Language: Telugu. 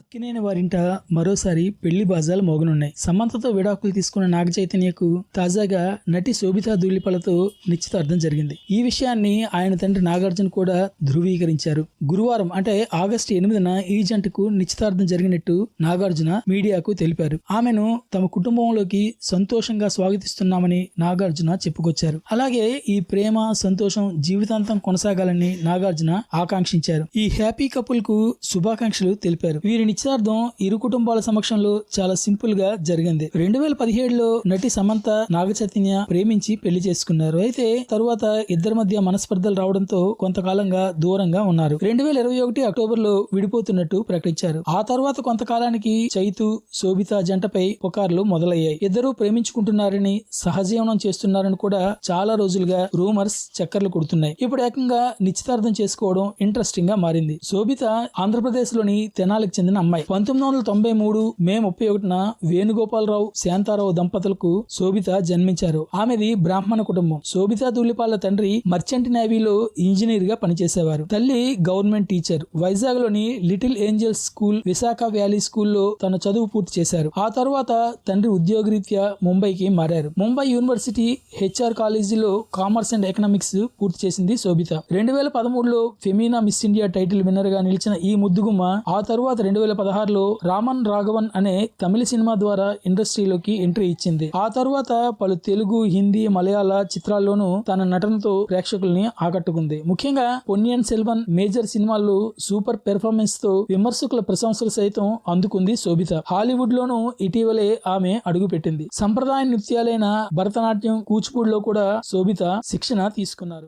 అక్కినేని వారింట మరోసారి పెళ్లి బాజాలు మోగనున్నాయి. సమంతతో విడాకులు తీసుకున్న నాగ చైతన్యకు తాజాగా నటి శోభితా ధూళిపాలతో నిశ్చితార్థం జరిగింది. ఈ విషయాన్ని ఆయన తండ్రి నాగార్జున కూడా ధృవీకరించారు. గురువారం అంటే ఆగస్టు 8న ఈ జంటకు నిశ్చితార్థం జరిగినట్టు నాగార్జున మీడియాకు తెలిపారు. ఆమెను తమ కుటుంబంలోకి సంతోషంగా స్వాగతిస్తున్నామని నాగార్జున చెప్పుకొచ్చారు. అలాగే ఈ ప్రేమ సంతోషం జీవితాంతం కొనసాగాలని నాగార్జున ఆకాంక్షించారు. ఈ హ్యాపీ కపుల్ కు శుభాకాంక్షలు తెలిపారు. వీరి నిశ్చితార్థం ఇరు కుటుంబాల సమక్షంలో చాలా సింపుల్ గా జరిగింది. 2017లో నటి సమంత నాగ చైతన్య ప్రేమించి పెళ్లి చేసుకున్నారు. అయితే తరువాత ఇద్దరి మధ్య మనస్పర్ధలు రావడంతో కొంతకాలంగా దూరంగా ఉన్నారు. 2021 అక్టోబర్ లో విడిపోతున్నట్టు ప్రకటించారు. ఆ తర్వాత కొంతకాలానికి చైతు శోభిత జంటపై పుకార్లు మొదలయ్యాయి. ఇద్దరు ప్రేమించుకుంటున్నారని సహజీవనం చేస్తున్నారని కూడా చాలా రోజులుగా రూమర్స్ చక్కర్లు కొడుతున్నాయి. ఇప్పుడు ఏకంగా నిశ్చితార్థం చేసుకోవడం ఇంట్రెస్టింగ్ గా మారింది. శోభిత ఆంధ్రప్రదేశ్ లోని తెనాలికి చెందిన అమ్మాయి. 1993 మే 31న వేణుగోపాలరావు శాంతారావు దంపతులకు శోభిత జన్మించారు. ఆమెది బ్రాహ్మణ కుటుంబం. శోభిత ధూళిపాల తండ్రి మర్చెంట్ నేవీలో ఇంజనీర్ గా పనిచేసేవారు. తల్లి గవర్నమెంట్ టీచర్. వైజాగ్ లోని little angels school, Visakha valley స్కూల్లో తన చదువు పూర్తి చేశారు. ఆ తర్వాత తండ్రి ఉద్యోగరీత్యా ముంబైకి మారారు. ముంబై యూనివర్సిటీ హెచ్ఆర్ కాలేజీలో కామర్స్ అండ్ ఎకనామిక్స్ పూర్తి చేసింది శోభిత. 2013లో Femina Miss India title winner గా నిలిచిన ఈ ముద్దుగుమ్మ ఆ తరువాత 2016లో రామన్ రాఘవన్ అనే తమిళ సినిమా ద్వారా ఇండస్ట్రీలోకి ఎంట్రీ ఇచ్చింది. ఆ తరువాత పలు తెలుగు, హిందీ, మలయాళ చిత్రాల్లోనూ తన నటనతో ప్రేక్షకుల్ని ఆకట్టుకుంది. ముఖ్యంగా పొన్నియిన్ సెల్వన్, మేజర్ సినిమాల్లో సూపర్ పెర్ఫార్మెన్స్ తో విమర్శకుల ప్రశంసలు సైతం అందుకుంది శోభిత. హాలీవుడ్ లోనూ ఇటీవలే ఆమె అడుగుపెట్టింది. సంప్రదాయ నృత్యాలైన భరతనాట్యం, కూచిపూడిలో కూడా శోభిత శిక్షణ తీసుకున్నారు.